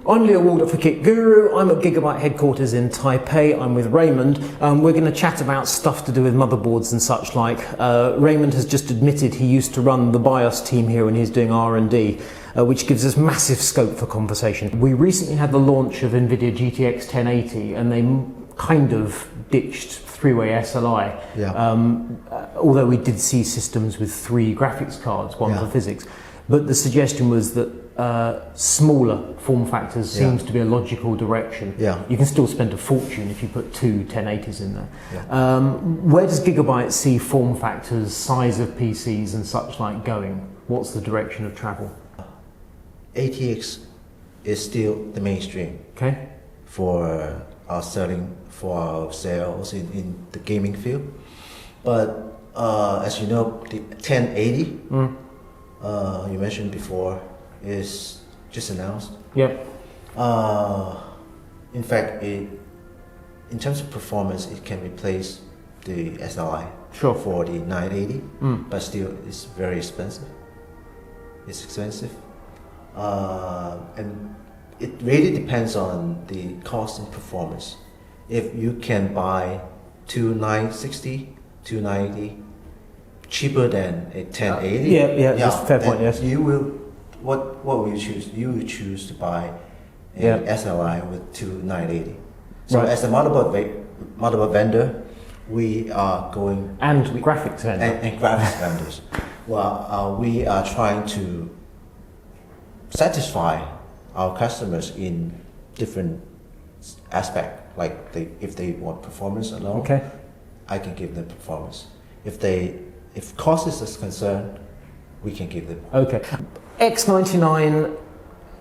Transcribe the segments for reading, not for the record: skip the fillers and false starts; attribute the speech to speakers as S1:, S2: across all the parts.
S1: I'm Leo Waldock for KitGuru. I'm at Gigabyte headquarters in Taipei. I'm with Raymond. We're going to chat about stuff to do with motherboards and such like. Raymond has just admitted he used to run the BIOS team here when he was doing R&D, which gives us massive scope for conversation. We recently had the launch of NVIDIA GTX 1080 and they kind of ditched three-way SLI.
S2: Yeah.
S1: Although we did see systems with 3 graphics cards, one for physics. But the suggestion was that smaller form factors seems to be a logical direction.
S2: Yeah.
S1: You can still spend a fortune if you put 2 1080s in there.
S2: Yeah.
S1: Where does Gigabyte see form factors, size of PCs and such like going? What's the direction of travel?
S2: ATX is still the mainstream for our sales in the gaming field. But as you know, the 1080 you mentioned before is just announced.
S1: Yep.
S2: In fact, in terms of performance, it can replace the SLI for the 980, but still it's very expensive. It's expensive. And it really depends on the cost and performance. If you can buy 2 960, 2 980 cheaper than a 1080,
S1: that's a fair point. Yes.
S2: You will. What will you choose? You will choose to buy a SLI with 2 980. So as a motherboard vendor, we are going
S1: graphics vendor
S2: and graphics vendors. Well, we are trying to satisfy our customers in different aspects. Like if they want performance alone, I can give them performance. If cost is concerned, we can give them.
S1: X99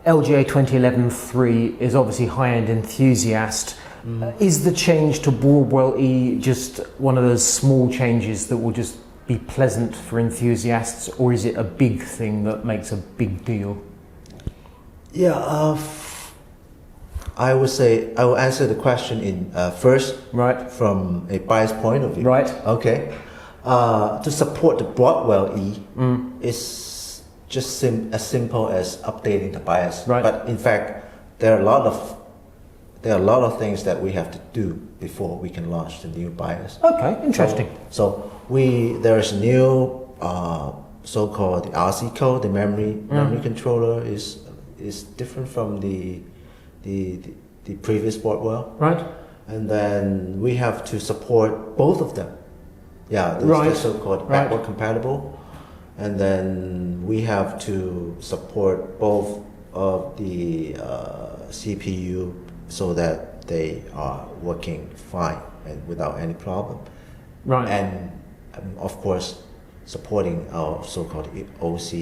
S1: LGA 2011-3 is obviously high-end enthusiast. Is the change to Broadwell-E just one of those small changes that will just be pleasant for enthusiasts, or is it a big thing that makes a big deal?
S2: Yeah, I would say I will answer the question in first, from a bias point of view. To support the Broadwell-E is just as simple as updating the BIOS. But in fact, there are a lot of things that we have to do before we can launch the new BIOS.
S1: Interesting.
S2: So there is a new so-called the RC code. The memory controller is different from the previous Broadwell. And then we have to support both of them. They're so-called backward compatible. And then we have to support both of the CPU so that they are working fine and without any problem. And of course, supporting our so-called OC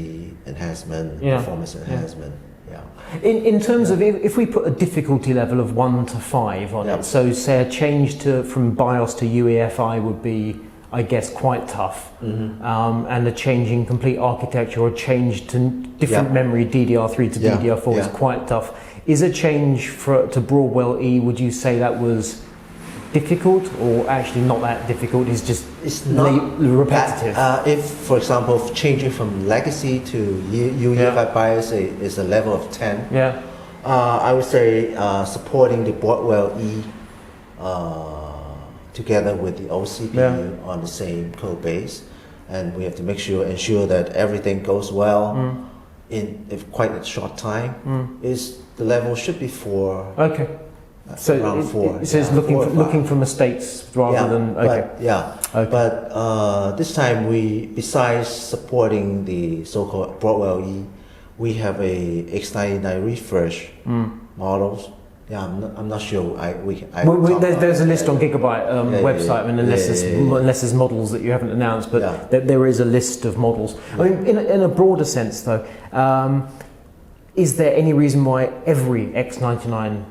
S2: enhancement, performance enhancement.
S1: In terms of if we put a difficulty level of 1 to 5 on it, so say a change from BIOS to UEFI would be, I guess, quite tough, and a change in complete architecture or a change to different memory, DDR3 to DDR4 is quite tough. Is a change to Broadwell-E, would you say that was difficult, or actually not that difficult? It's not repetitive.
S2: If, for example, changing from legacy to UEFI BIOS is a level of 10, I would say supporting the Broadwell-E together with the OCPU on the same code base, and we have to ensure that everything goes well in quite a short time. The level should be 4.
S1: So
S2: around 4.
S1: It says looking for mistakes rather than
S2: But this time besides supporting the so-called Broadwell-E, we have a X99 refresh models. I'm not sure.
S1: There's a list on Gigabyte website, unless there's models that you haven't announced, but there is a list of models. I mean, in a broader sense, though, is there any reason why every X99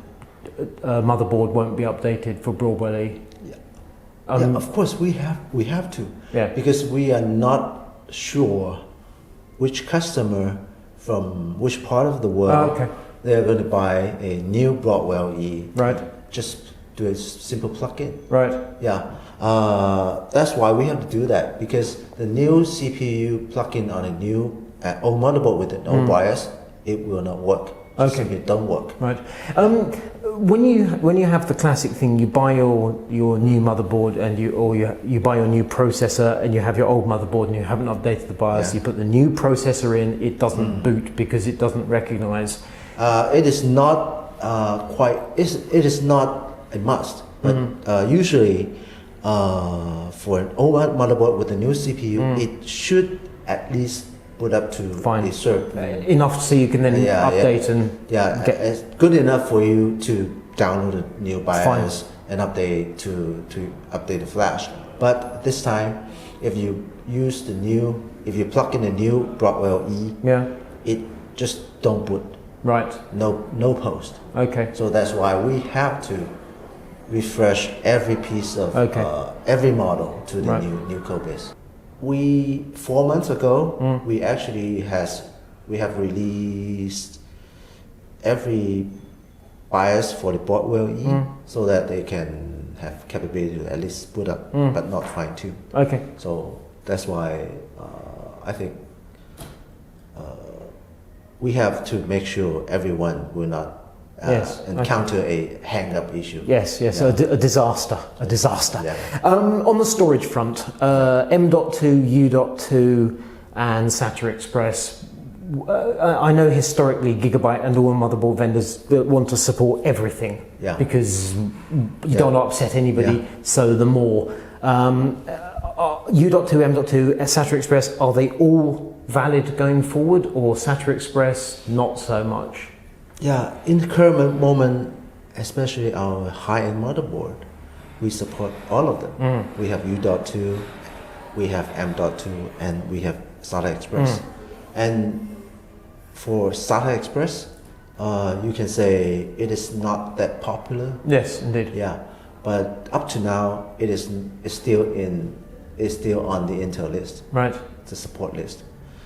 S1: motherboard won't be updated for Broadwell-E?
S2: Of course we have to. Because we are not sure which customer from which part of the world they're going to buy a new Broadwell-E. Just do a simple plug-in. That's why we have to do that, because the new CPU plug-in on a new old motherboard with an old BIOS, it will not work. just
S1: Okay.
S2: simply don't work.
S1: Right. When you have the classic thing, you buy your new motherboard and you buy your new processor and you have your old motherboard and you haven't updated the BIOS.
S2: Yeah.
S1: You put the new processor in, it doesn't boot because it doesn't recognize.
S2: It is not it is not a must, but usually for an old motherboard with a new CPU, it should at least boot up to
S1: Fine.
S2: a certain
S1: Enough so you can then update and get.
S2: it's good enough for you to download a new BIOS
S1: Fine.
S2: and update to update the flash. But this time, if you plug in a new Broadwell-E, it just don't boot.
S1: Right.
S2: No post.
S1: Okay.
S2: So that's why we have to refresh every piece of every model to the new code base. 4 months ago, we have released every BIOS for the Broadwell-E so that they can have capability to at least boot up, but not fine tune.
S1: Okay.
S2: So that's why I think we have to make sure everyone will not encounter a hang-up issue.
S1: Yes, a disaster.
S2: Yeah.
S1: On the storage front, M.2, U.2 and SATA Express, I know historically Gigabyte and all motherboard vendors want to support everything because you don't want to upset anybody, so the more. U.2, M.2, SATA Express, are they all valid going forward, or SATA Express not so much?
S2: Yeah, in the current moment, especially our high-end motherboard, we support all of them. We have U.2, we have M.2, and we have SATA Express. And for SATA Express, you can say it is not that popular.
S1: Yes, indeed.
S2: Yeah, but up to now, it's still on the Intel list.
S1: Right.
S2: The support list.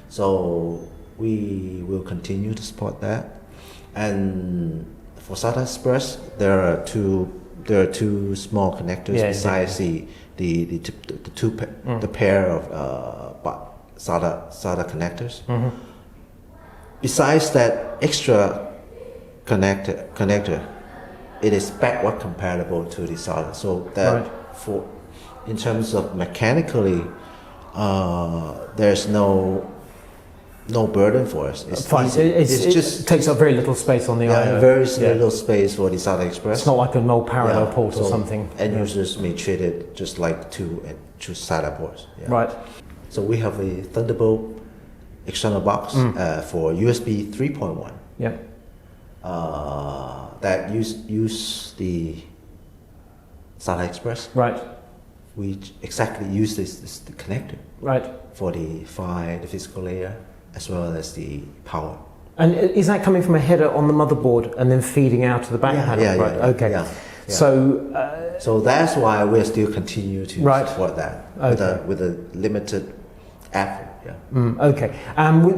S2: So we will continue to support that. And for SATA Express, there are two small connectors besides the pair of SATA connectors. Besides that extra connector, it is backward compatible to the SATA. So that in terms of mechanically, there's no burden for us. It's
S1: fine.
S2: easy.
S1: It just takes up very little space on the I/O.
S2: Very little space for the SATA Express.
S1: It's not like a null parallel port or something.
S2: End users may treat it just like two SATA ports. Yeah.
S1: Right.
S2: So we have a Thunderbolt external box for USB 3.1.
S1: Yeah.
S2: That use the SATA Express.
S1: Right.
S2: We exactly use this the connector.
S1: Right.
S2: For the physical layer, as well as the power.
S1: And is that coming from a header on the motherboard and then feeding out to the back panel? Okay.
S2: Yeah.
S1: So
S2: that's why we're still continue to support that with a limited effort. Yeah.
S1: Okay.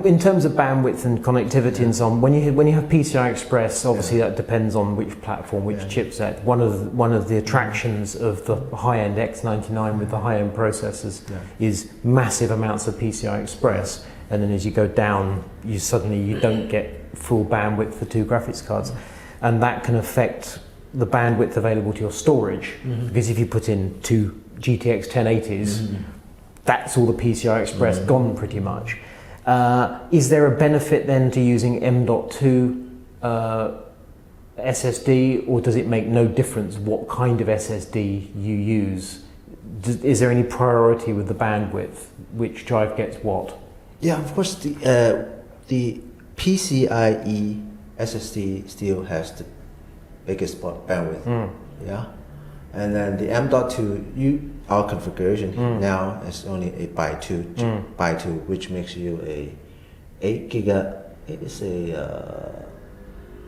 S1: In terms of bandwidth and connectivity and so on, when you have PCI Express, obviously that depends on which platform, which chipset. One of the attractions of the high-end X99 with the high-end processors is massive amounts of PCI Express, and then as you go down, you don't get full bandwidth for two graphics cards, and that can affect the bandwidth available to your storage, because if you put in two GTX 1080s. That's all the PCI Express gone pretty much. Is there a benefit then to using M.2 SSD, or does it make no difference what kind of SSD you use? Is there any priority with the bandwidth? Which drive gets what?
S2: Yeah, of course. The PCIe SSD still has the biggest bandwidth. Yeah. And then the M.2, our configuration now is only a by 2, which makes you a 8 giga. It is a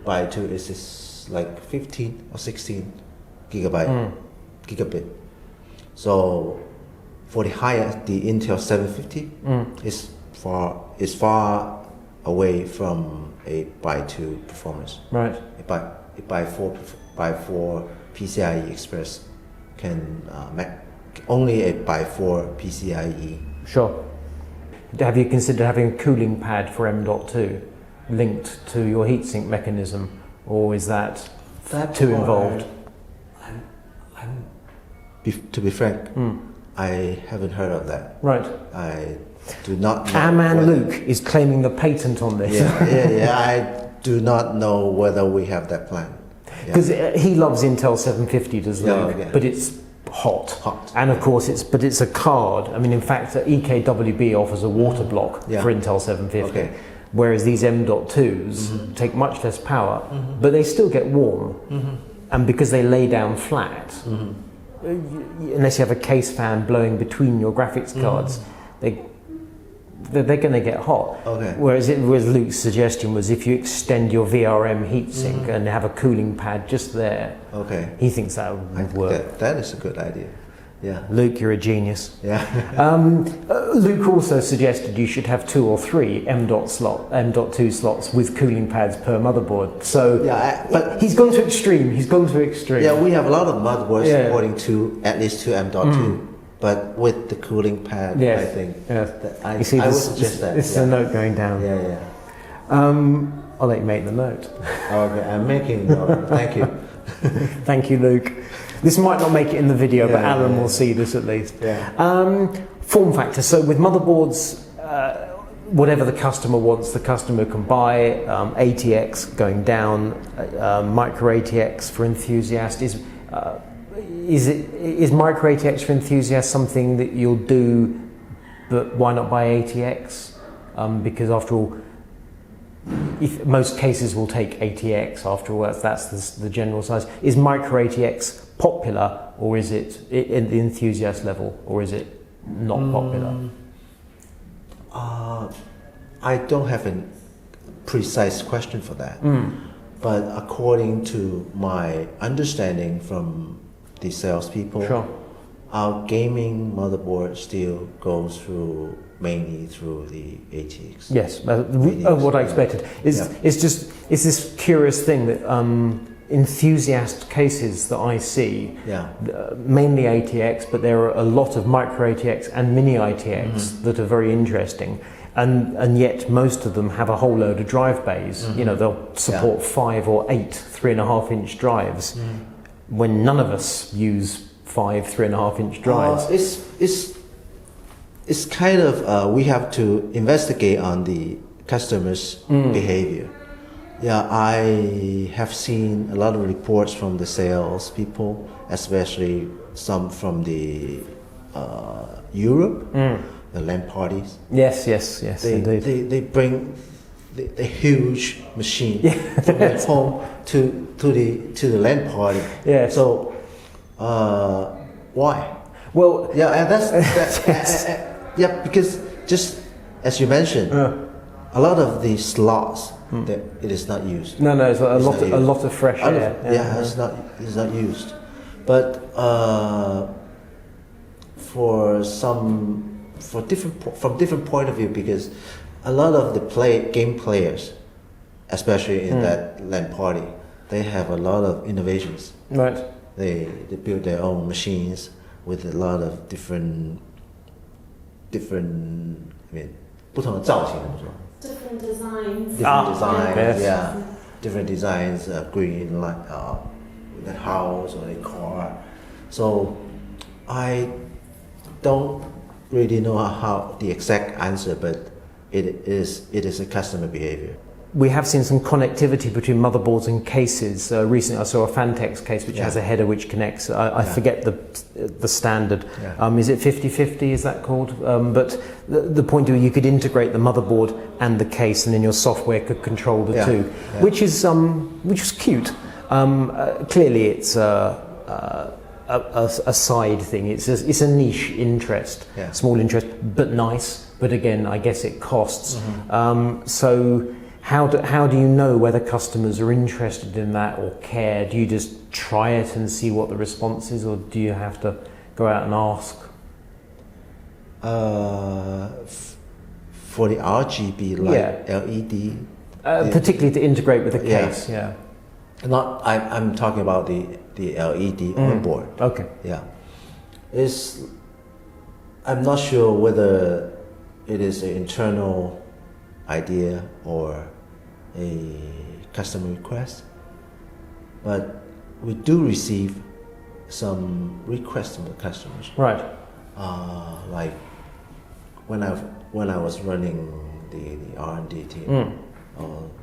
S2: by 2 is like 15 or 16 gigabit. So for the higher, the Intel 750 is far away from a by 2 performance.
S1: Right.
S2: A by 4 PCIe Express can only a by 4 PCIe.
S1: Sure. Have you considered having a cooling pad for M.2? linked to your heatsink mechanism, or is that too
S2: part,
S1: involved?
S2: To be frank, I haven't heard of that.
S1: Right.
S2: I do not know.
S1: Our man Luke is claiming the patent on this.
S2: Yeah. I do not know whether we have that plan.
S1: Because he loves Intel 750, does Luke, but it's hot. And of course it's a card. I mean, in fact, EKWB offers a water block for Intel 750. Whereas these M.2s take much less power, but they still get warm. And because they lay down flat, unless you have a case fan blowing between your graphics cards, they're going to get hot. Whereas Luke's suggestion was if you extend your VRM heatsink and have a cooling pad just there, he thinks that would work.
S2: That is a good idea. Yeah,
S1: Luke, you're a genius.
S2: Yeah.
S1: Luke also suggested you should have 2 or 3 M.2 slots with cooling pads per motherboard. So, but he's gone to extreme.
S2: Yeah, we have a lot of motherboards supporting at least 2 M.2. But with the cooling pad, I think I would suggest that.
S1: This is a note going down. I'll let you make the note.
S2: Okay, I'm making the note. Thank you.
S1: Thank you, Luke. This might not make it in the video, but Alan will see this at least. Form factor. So with motherboards, whatever the customer wants, the customer can buy. ATX going down, micro ATX for enthusiasts. Is micro ATX for enthusiasts something that you'll do, but why not buy ATX? Because after all, if most cases will take ATX after all, that's the general size. Is micro ATX popular, or is it in the enthusiast level, or is it not popular?
S2: I don't have a precise question for that, but according to my understanding from the salespeople, our gaming motherboard still goes mainly through the ATX.
S1: Yes, what I expected. It's this curious thing that enthusiast cases that I see, mainly ATX, but there are a lot of micro ATX and mini ATX that are very interesting. And yet most of them have a whole load of drive bays. You know, they'll support 5 or 8 3.5-inch drives, when none of us use 5 3.5-inch drives.
S2: It's kind of we have to investigate on the customer's behavior. Yeah, I have seen a lot of reports from the sales people, especially some from the Europe, the LAN parties.
S1: Yes, indeed.
S2: They bring the huge machine from their home to the LAN party.
S1: Yeah.
S2: So why?
S1: Well,
S2: and that's because just as you mentioned, a lot of the slots that it is not used.
S1: No, it's a lot of fresh air.
S2: It's not used. But from different point of view, because a lot of the game players, especially in that LAN party, they have a lot of innovations.
S1: Right.
S2: They build their own machines with a lot of different 不同的造型，
S3: different designs.
S2: Different designs, green like the house or the car. So I don't really know how the exact answer, but it is a customer behavior.
S1: We have seen some connectivity between motherboards and cases. Recently I saw a Fantex case which has a header which connects, I forget the standard. Is it 50-50, is that called? But the point is you could integrate the motherboard and the case, and then your software could control the two, which is cute. Clearly it's a side thing. It's a niche interest, small interest, but nice. But again, I guess it costs. So how do you know whether customers are interested in that or care? Do you just try it and see what the response is, or do you have to go out and ask?
S2: For the RGB LED,
S1: particularly to integrate with the case.
S2: I'm talking about the LED on board.
S1: Okay.
S2: I'm not sure whether it is an internal idea or a customer request, but we do receive some requests from the customers.
S1: Right.
S2: Like when I was running the R&D team,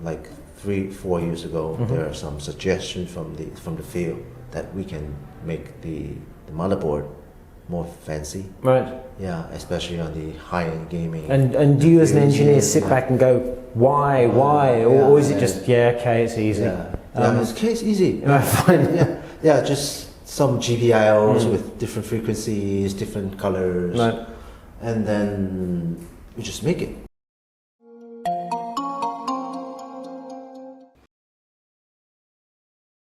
S2: like 3-4 years ago, there are some suggestions from the field that we can make the motherboard more fancy.
S1: Right.
S2: Yeah, especially on the high-end gaming.
S1: And do you as an engineer sit back and go, why, or is it just okay, it's easy?
S2: It's easy.
S1: Fine.
S2: Yeah, just some GPIOs with different frequencies, different colors,
S1: Right.
S2: and then we just make it.